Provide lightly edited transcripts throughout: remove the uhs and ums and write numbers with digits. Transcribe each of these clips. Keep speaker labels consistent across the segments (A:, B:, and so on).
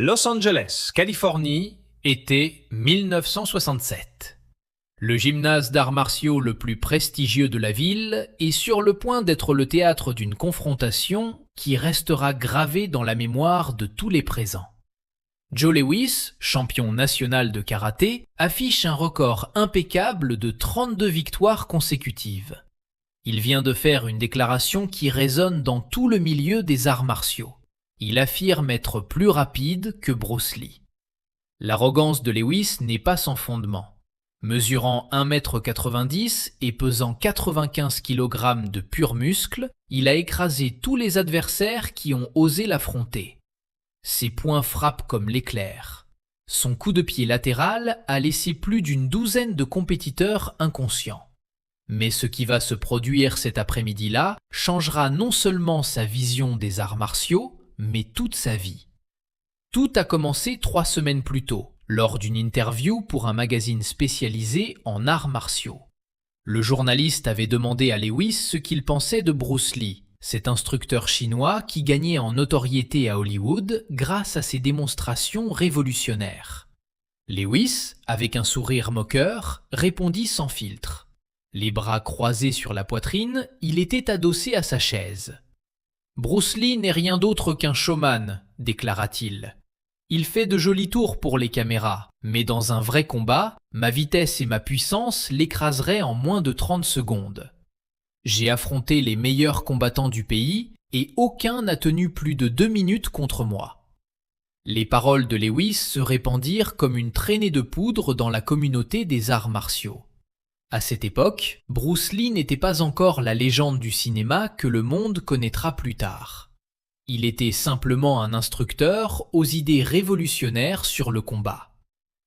A: Los Angeles, Californie, été 1967. Le gymnase d'arts martiaux le plus prestigieux de la ville est sur le point d'être le théâtre d'une confrontation qui restera gravée dans la mémoire de tous les présents. Joe Lewis, champion national de karaté, affiche un record impeccable de 32 victoires consécutives. Il vient de faire une déclaration qui résonne dans tout le milieu des arts martiaux. Il affirme être plus rapide que Bruce Lee. L'arrogance de Lewis n'est pas sans fondement. Mesurant 1,90 m et pesant 95 kg de pur muscle, il a écrasé tous les adversaires qui ont osé l'affronter. Ses poings frappent comme l'éclair. Son coup de pied latéral a laissé plus d'une douzaine de compétiteurs inconscients. Mais ce qui va se produire cet après-midi-là changera non seulement sa vision des arts martiaux, mais toute sa vie. Tout a commencé 3 semaines plus tôt, lors d'une interview pour un magazine spécialisé en arts martiaux. Le journaliste avait demandé à Lewis ce qu'il pensait de Bruce Lee, cet instructeur chinois qui gagnait en notoriété à Hollywood grâce à ses démonstrations révolutionnaires. Lewis, avec un sourire moqueur, répondit sans filtre. Les bras croisés sur la poitrine, il était adossé à sa chaise. « Bruce Lee n'est rien d'autre qu'un showman », déclara-t-il. « Il fait de jolis tours pour les caméras, mais dans un vrai combat, ma vitesse et ma puissance l'écraseraient en moins de 30 secondes. J'ai affronté les meilleurs combattants du pays et aucun n'a tenu plus de 2 minutes contre moi. » Les paroles de Lewis se répandirent comme une traînée de poudre dans la communauté des arts martiaux. À cette époque, Bruce Lee n'était pas encore la légende du cinéma que le monde connaîtra plus tard. Il était simplement un instructeur aux idées révolutionnaires sur le combat.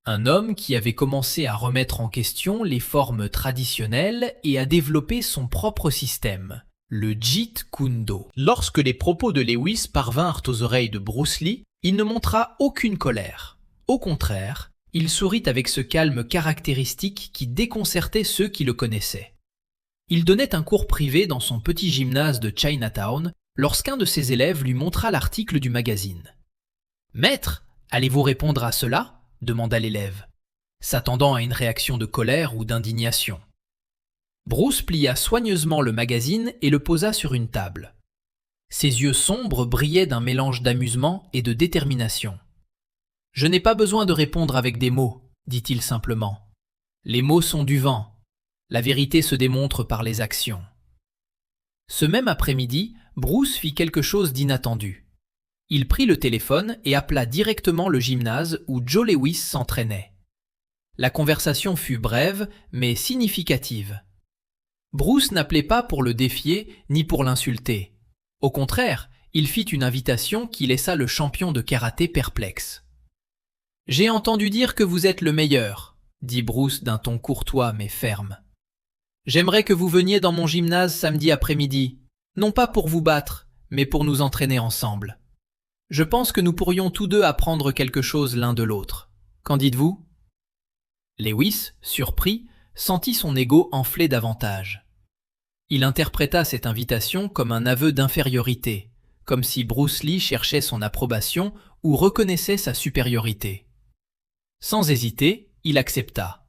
A: Un homme qui avait commencé à remettre en question les formes traditionnelles et à développer son propre système, le Jeet Kune Do. Lorsque les propos de Lewis parvinrent aux oreilles de Bruce Lee, il ne montra aucune colère. Au contraire, il sourit avec ce calme caractéristique qui déconcertait ceux qui le connaissaient. Il donnait un cours privé dans son petit gymnase de Chinatown lorsqu'un de ses élèves lui montra l'article du magazine. « Maître, allez-vous répondre à cela ?» demanda l'élève, s'attendant à une réaction de colère ou d'indignation. Bruce plia soigneusement le magazine et le posa sur une table. Ses yeux sombres brillaient d'un mélange d'amusement et de détermination. « Je n'ai pas besoin de répondre avec des mots, dit-il simplement. Les mots sont du vent. La vérité se démontre par les actions. » Ce même après-midi, Bruce fit quelque chose d'inattendu. Il prit le téléphone et appela directement le gymnase où Joe Lewis s'entraînait. La conversation fut brève, mais significative. Bruce n'appelait pas pour le défier ni pour l'insulter. Au contraire, il fit une invitation qui laissa le champion de karaté perplexe. « J'ai entendu dire que vous êtes le meilleur, » dit Bruce d'un ton courtois mais ferme. « J'aimerais que vous veniez dans mon gymnase samedi après-midi, non pas pour vous battre, mais pour nous entraîner ensemble. Je pense que nous pourrions tous deux apprendre quelque chose l'un de l'autre. Qu'en dites-vous » Lewis, surpris, sentit son ego enfler davantage. Il interpréta cette invitation comme un aveu d'infériorité, comme si Bruce Lee cherchait son approbation ou reconnaissait sa supériorité. Sans hésiter, il accepta.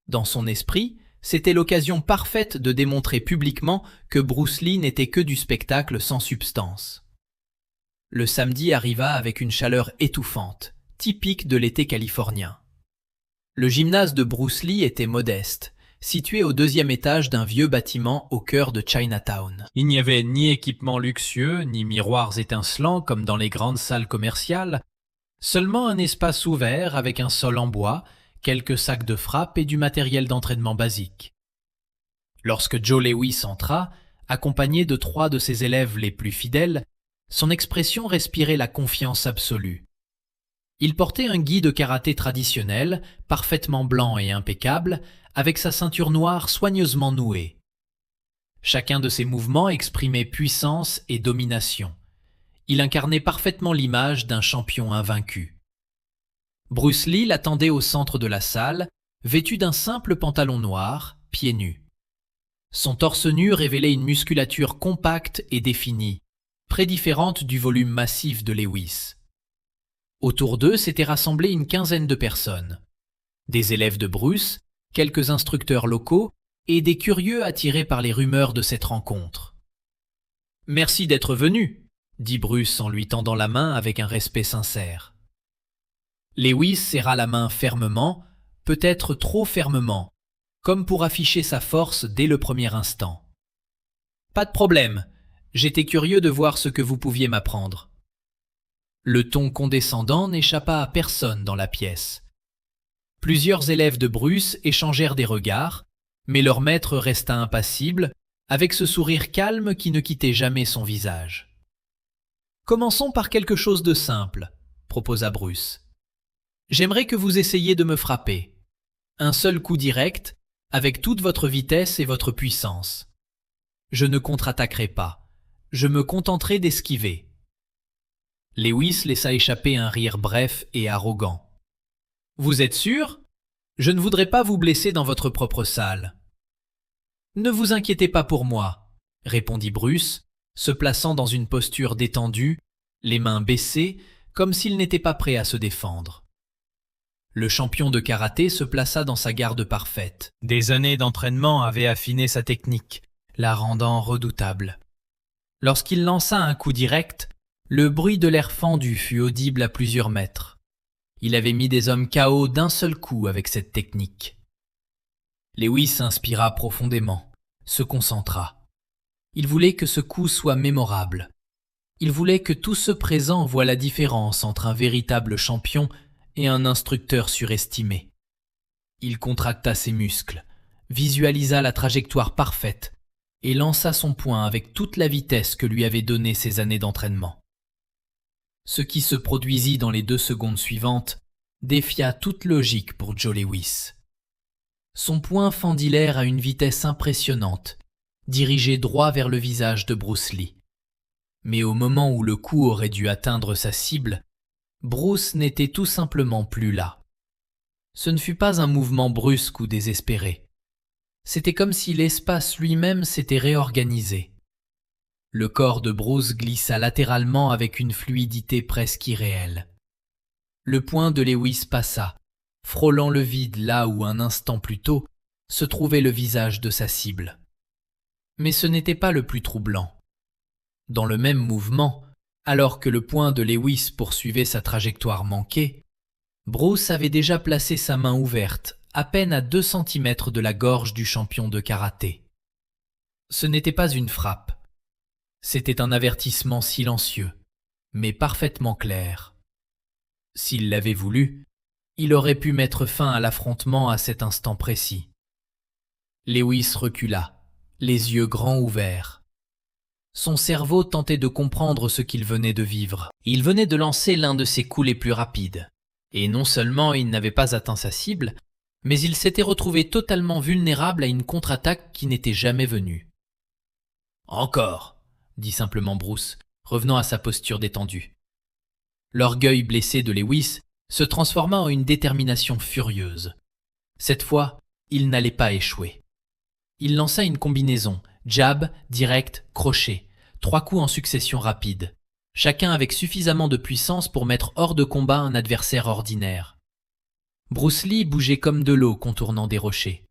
A: Dans son esprit, c'était l'occasion parfaite de démontrer publiquement que Bruce Lee n'était que du spectacle sans substance. Le samedi arriva avec une chaleur étouffante, typique de l'été californien. Le gymnase de Bruce Lee était modeste, situé au 2e étage d'un vieux bâtiment au cœur de Chinatown. Il n'y avait ni équipement luxueux, ni miroirs étincelants comme dans les grandes salles commerciales, seulement un espace ouvert avec un sol en bois, quelques sacs de frappe et du matériel d'entraînement basique. Lorsque Joe Lewis entra, accompagné de 3 de ses élèves les plus fidèles, son expression respirait la confiance absolue. Il portait un gi de karaté traditionnel, parfaitement blanc et impeccable, avec sa ceinture noire soigneusement nouée. Chacun de ses mouvements exprimait puissance et domination. Il incarnait parfaitement l'image d'un champion invaincu. Bruce Lee l'attendait au centre de la salle, vêtu d'un simple pantalon noir, pieds nus. Son torse nu révélait une musculature compacte et définie, très différente du volume massif de Lewis. Autour d'eux s'étaient rassemblées une quinzaine de personnes. Des élèves de Bruce, quelques instructeurs locaux et des curieux attirés par les rumeurs de cette rencontre. « Merci d'être venu », dit Bruce en lui tendant la main avec un respect sincère. Lewis serra la main fermement, peut-être trop fermement, comme pour afficher sa force dès le premier instant. « Pas de problème, j'étais curieux de voir ce que vous pouviez m'apprendre. » Le ton condescendant n'échappa à personne dans la pièce. Plusieurs élèves de Bruce échangèrent des regards, mais leur maître resta impassible, avec ce sourire calme qui ne quittait jamais son visage. « Commençons par quelque chose de simple, » proposa Bruce. « J'aimerais que vous essayiez de me frapper. Un seul coup direct, avec toute votre vitesse et votre puissance. Je ne contre-attaquerai pas. Je me contenterai d'esquiver. » Lewis laissa échapper un rire bref et arrogant. « Vous êtes sûr ? Je ne voudrais pas vous blesser dans votre propre salle. »« Ne vous inquiétez pas pour moi, » répondit Bruce, se plaçant dans une posture détendue, les mains baissées, comme s'il n'était pas prêt à se défendre. Le champion de karaté se plaça dans sa garde parfaite. Des années d'entraînement avaient affiné sa technique, la rendant redoutable. Lorsqu'il lança un coup direct, le bruit de l'air fendu fut audible à plusieurs mètres. Il avait mis des hommes KO d'un seul coup avec cette technique. Lewis inspira profondément, se concentra. Il voulait que ce coup soit mémorable. Il voulait que tous ceux présents voient la différence entre un véritable champion et un instructeur surestimé. Il contracta ses muscles, visualisa la trajectoire parfaite et lança son poing avec toute la vitesse que lui avaient donnée ses années d'entraînement. Ce qui se produisit dans les 2 secondes suivantes défia toute logique pour Joe Lewis. Son poing fendit l'air à une vitesse impressionnante, dirigé droit vers le visage de Bruce Lee. Mais au moment où le coup aurait dû atteindre sa cible, Bruce n'était tout simplement plus là. Ce ne fut pas un mouvement brusque ou désespéré. C'était comme si l'espace lui-même s'était réorganisé. Le corps de Bruce glissa latéralement avec une fluidité presque irréelle. Le poing de Lewis passa, frôlant le vide là où un instant plus tôt se trouvait le visage de sa cible. Mais ce n'était pas le plus troublant. Dans le même mouvement, alors que le poing de Lewis poursuivait sa trajectoire manquée, Bruce avait déjà placé sa main ouverte, à peine à 2 centimètres de la gorge du champion de karaté. Ce n'était pas une frappe. C'était un avertissement silencieux, mais parfaitement clair. S'il l'avait voulu, il aurait pu mettre fin à l'affrontement à cet instant précis. Lewis recula, les yeux grands ouverts. Son cerveau tentait de comprendre ce qu'il venait de vivre. Il venait de lancer l'un de ses coups les plus rapides. Et non seulement il n'avait pas atteint sa cible, mais il s'était retrouvé totalement vulnérable à une contre-attaque qui n'était jamais venue. « Encore !» dit simplement Bruce, revenant à sa posture détendue. L'orgueil blessé de Lewis se transforma en une détermination furieuse. Cette fois, il n'allait pas échouer. Il lança une combinaison, jab, direct, crochet, 3 coups en succession rapide, chacun avec suffisamment de puissance pour mettre hors de combat un adversaire ordinaire. Bruce Lee bougeait comme de l'eau contournant des rochers.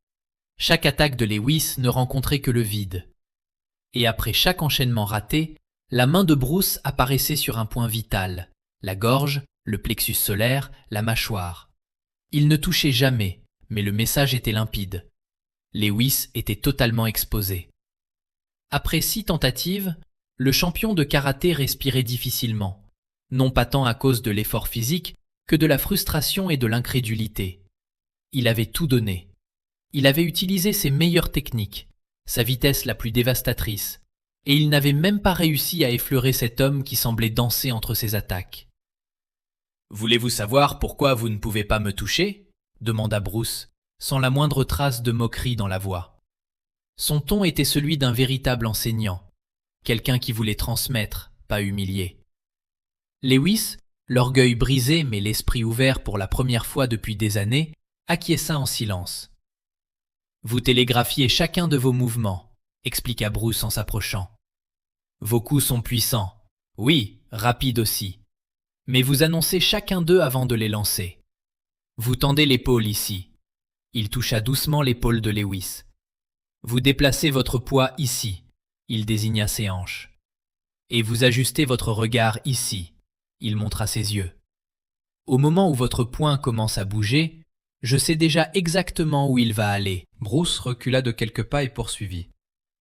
A: Chaque attaque de Lewis ne rencontrait que le vide. Et après chaque enchaînement raté, la main de Bruce apparaissait sur un point vital, la gorge, le plexus solaire, la mâchoire. Il ne touchait jamais, mais le message était limpide. Lewis était totalement exposé. Après 6 tentatives, le champion de karaté respirait difficilement, non pas tant à cause de l'effort physique que de la frustration et de l'incrédulité. Il avait tout donné. Il avait utilisé ses meilleures techniques, sa vitesse la plus dévastatrice, et il n'avait même pas réussi à effleurer cet homme qui semblait danser entre ses attaques. « Voulez-vous savoir pourquoi vous ne pouvez pas me toucher ?» demanda Bruce, sans la moindre trace de moquerie dans la voix. Son ton était celui d'un véritable enseignant, quelqu'un qui voulait transmettre, pas humilier. Lewis, l'orgueil brisé mais l'esprit ouvert pour la première fois depuis des années, acquiesça en silence. « Vous télégraphiez chacun de vos mouvements, » expliqua Bruce en s'approchant. « Vos coups sont puissants, oui, rapides aussi. Mais vous annoncez chacun d'eux avant de les lancer. Vous tendez l'épaule ici. Il toucha doucement l'épaule de Lewis. Vous déplacez votre poids ici. Il désigna ses hanches. Et vous ajustez votre regard ici. Il montra ses yeux. Au moment où votre poing commence à bouger, je sais déjà exactement où il va aller.
B: Bruce recula de quelques pas et poursuivit.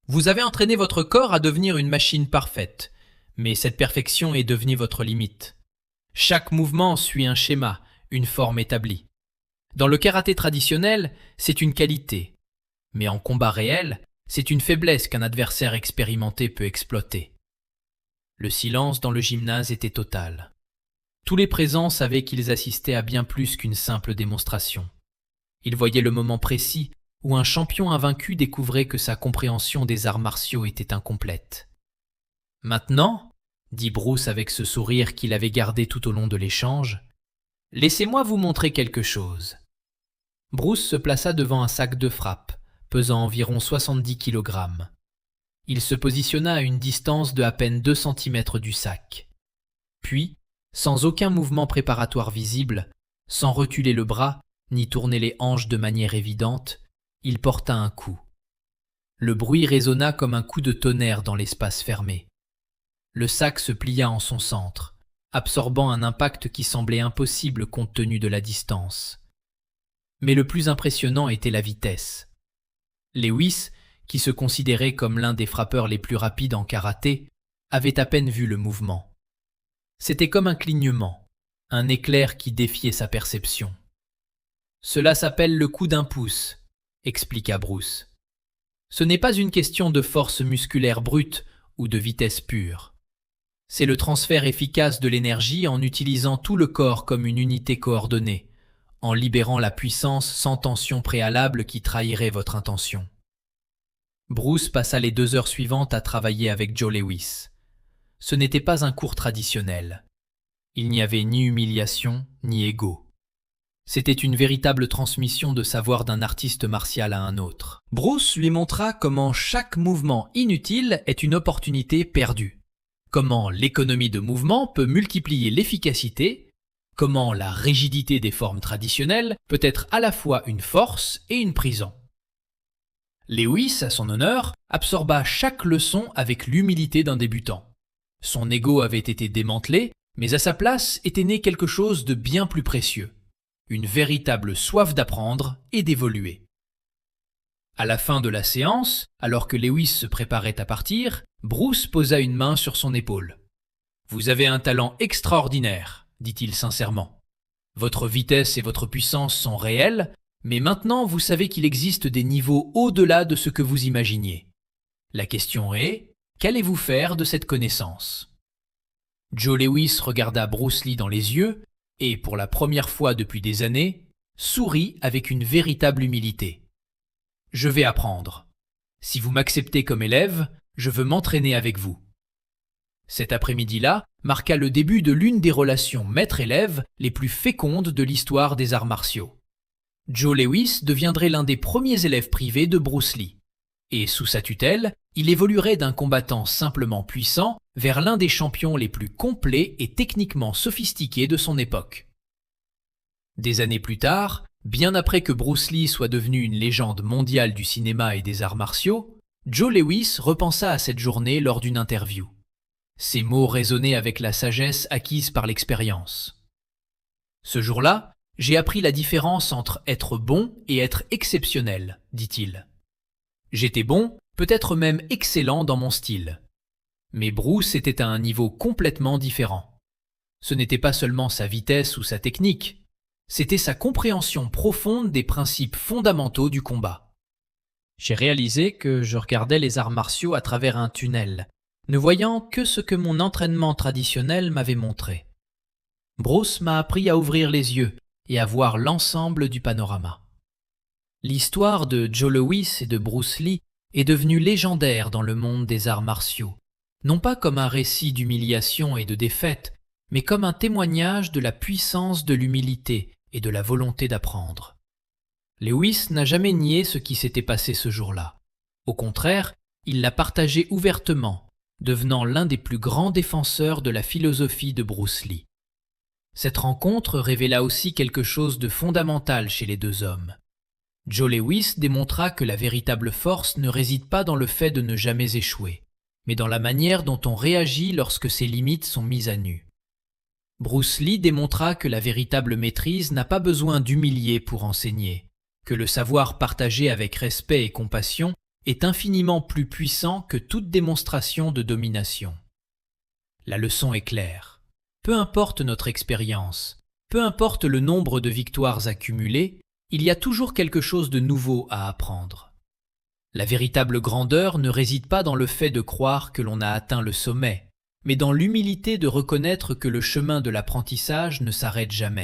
A: Vous avez entraîné votre corps à devenir une machine parfaite, mais cette perfection est devenue votre limite. Chaque mouvement suit un schéma, une forme établie. Dans le karaté traditionnel, c'est une qualité, mais en combat réel, c'est une faiblesse qu'un adversaire expérimenté peut exploiter. Le silence dans le gymnase était total. Tous les présents savaient qu'ils assistaient à bien plus qu'une simple démonstration. Ils voyaient le moment précis où un champion invaincu découvrait que sa compréhension des arts martiaux était incomplète. « Maintenant, » dit Bruce avec ce sourire qu'il avait gardé tout au long de l'échange, « laissez-moi vous montrer quelque chose. » Bruce se plaça devant un sac de frappe, pesant environ 70 kg. Il se positionna à une distance de à peine 2 cm du sac. Puis, sans aucun mouvement préparatoire visible, sans reculer le bras, ni tourner les hanches de manière évidente, il porta un coup. Le bruit résonna comme un coup de tonnerre dans l'espace fermé. Le sac se plia en son centre, absorbant un impact qui semblait impossible compte tenu de la distance. Mais le plus impressionnant était la vitesse. Lewis, qui se considérait comme l'un des frappeurs les plus rapides en karaté, avait à peine vu le mouvement. C'était comme un clignement, un éclair qui défiait sa perception. « Cela s'appelle le coup d'un pouce », expliqua Bruce. « Ce n'est pas une question de force musculaire brute ou de vitesse pure. C'est le transfert efficace de l'énergie en utilisant tout le corps comme une unité coordonnée, en libérant la puissance sans tension préalable qui trahirait votre intention. » Bruce passa les 2 heures suivantes à travailler avec Joe Lewis. Ce n'était pas un cours traditionnel. Il n'y avait ni humiliation, ni ego. C'était une véritable transmission de savoir d'un artiste martial à un autre. Bruce lui montra comment chaque mouvement inutile est une opportunité perdue. Comment l'économie de mouvement peut multiplier l'efficacité, comment la rigidité des formes traditionnelles peut être à la fois une force et une prison. Lewis, à son honneur, absorba chaque leçon avec l'humilité d'un débutant. Son ego avait été démantelé, mais à sa place était né quelque chose de bien plus précieux. Une véritable soif d'apprendre et d'évoluer. À la fin de la séance, alors que Lewis se préparait à partir, Bruce posa une main sur son épaule. « Vous avez un talent extraordinaire, » dit-il sincèrement. « Votre vitesse et votre puissance sont réelles, mais maintenant vous savez qu'il existe des niveaux au-delà de ce que vous imaginiez. La question est, qu'allez-vous faire de cette connaissance ?» Joe Lewis regarda Bruce Lee dans les yeux et, pour la première fois depuis des années, sourit avec une véritable humilité. « Je vais apprendre. Si vous m'acceptez comme élève, je veux m'entraîner avec vous. » Cet après-midi-là marqua le début de l'une des relations maître-élève les plus fécondes de l'histoire des arts martiaux. Joe Lewis deviendrait l'un des premiers élèves privés de Bruce Lee. Et sous sa tutelle, il évoluerait d'un combattant simplement puissant vers l'un des champions les plus complets et techniquement sophistiqués de son époque. Des années plus tard, bien après que Bruce Lee soit devenu une légende mondiale du cinéma et des arts martiaux, Joe Lewis repensa à cette journée lors d'une interview. Ses mots résonnaient avec la sagesse acquise par l'expérience. Ce jour-là, j'ai appris la différence entre être bon et être exceptionnel, dit-il. J'étais bon, peut-être même excellent dans mon style. Mais Bruce était à un niveau complètement différent. Ce n'était pas seulement sa vitesse ou sa technique, c'était sa compréhension profonde des principes fondamentaux du combat. J'ai réalisé que je regardais les arts martiaux à travers un tunnel, ne voyant que ce que mon entraînement traditionnel m'avait montré. Bruce m'a appris à ouvrir les yeux et à voir l'ensemble du panorama. L'histoire de Joe Lewis et de Bruce Lee est devenue légendaire dans le monde des arts martiaux, non pas comme un récit d'humiliation et de défaite, mais comme un témoignage de la puissance de l'humilité et de la volonté d'apprendre. Lewis n'a jamais nié ce qui s'était passé ce jour-là. Au contraire, il l'a partagé ouvertement, devenant l'un des plus grands défenseurs de la philosophie de Bruce Lee. Cette rencontre révéla aussi quelque chose de fondamental chez les deux hommes. Joe Lewis démontra que la véritable force ne réside pas dans le fait de ne jamais échouer, mais dans la manière dont on réagit lorsque ses limites sont mises à nu. Bruce Lee démontra que la véritable maîtrise n'a pas besoin d'humilier pour enseigner, que le savoir partagé avec respect et compassion est infiniment plus puissant que toute démonstration de domination. La leçon est claire. Peu importe notre expérience, peu importe le nombre de victoires accumulées, il y a toujours quelque chose de nouveau à apprendre. La véritable grandeur ne réside pas dans le fait de croire que l'on a atteint le sommet, mais dans l'humilité de reconnaître que le chemin de l'apprentissage ne s'arrête jamais.